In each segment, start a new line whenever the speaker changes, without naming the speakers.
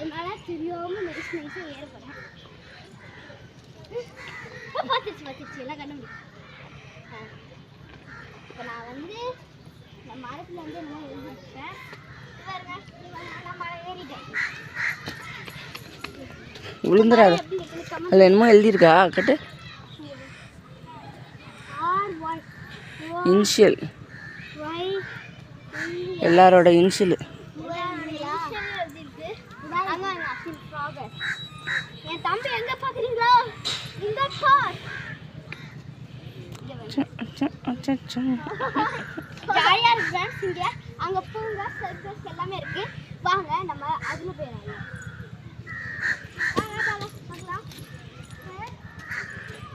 அதனால தெரியாமல் நைஸாக ஏற போகிறேன். பார்த்துச்சு எல்லாம் கண்டுபிடிக்கும். இப்போ நான் வந்து இந்த மரத்தில் வந்து என்னமோ எழுதிருக்கேன் பாருங்க. நான் மரம் ஏறிட்டேன்.
விழுந்துடாது. அதில் என்னமோ எழுதியிருக்கா கட்டு. இன்ஷியல் எல்லாரோட இன்ஷியல்.
என் தம்பி எங்க பாக்குறீங்களா? இந்த பார் ஜாலியா இருக்கு ஃப்ரெண்ட்ஸ். இங்க அங்க பூங்கா சர்க்கஸ் எல்லாமே இருக்கு. வாங்க நம்ம அதுல போயிடலாம்.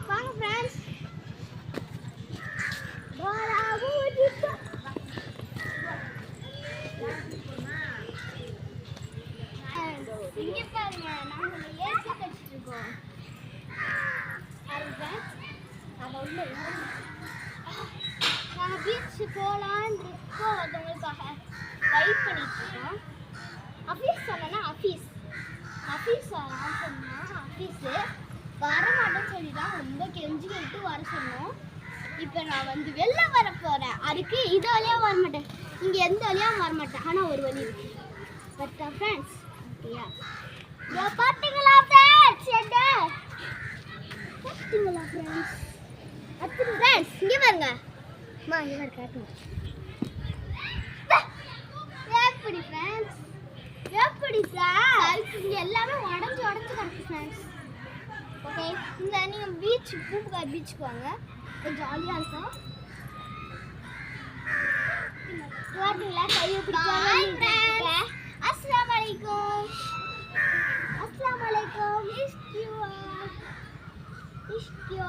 வாங்க ஃப்ரெண்ட்ஸ். இங்க பாருங்க நாங்க ஏசி கட்டிட்டு இருக்கோம். நாங்கள் பீச்சு போகலான்னு இருக்கோம். ஒருத்தவங்களுக்காக வெயிட் பண்ணிட்டு இருக்கோம். ஆஃபீஸ் சொன்னா ஆஃபீஸ் வரலாம் சொன்னால் ஆஃபீஸு வரமாட்டேன்னு சொல்லி தான் ரொம்ப கெஞ்சி கேட்டு வர சொன்னோம். இப்போ நான் வந்து வெளில வர போகிறேன். அதுக்கு இது வழியாக வரமாட்டேன், இங்கே எந்த வழியாகவும் வரமாட்டேன். ஆனால் ஒரு வழி இருக்கு. பட் ஃப்ரெண்ட்ஸ் ஓகேயா? பார்த்தீங்களா ஃப்ரெண்ட்ஸ்? பார்த்தீங்களா ஃப்ரெண்ட்ஸ்? ஃப்ரெண்ட்ஸ் இங்கே பாருங்க. அம்மா இங்கே பாரு காட்டுங்க. எப்படி ஃப்ரெண்ட்ஸ்? எப்படி சார்? இங்கே எல்லாமே உடஞ்சி கிடக்கு ஃப்ரெண்ட்ஸ். ஓகே, இந்த நீங்கள் பூம்புகார் பீச்சுக்கு வாங்க, கொஞ்சம் ஜாலியாக இருக்கும். பார்த்தீங்களா கையை பிடிச்சாங்க. அஸ்ஸலாமு அலைக்கும். அஸ்ஸலாமு அலைக்கும். இஷ்கியோ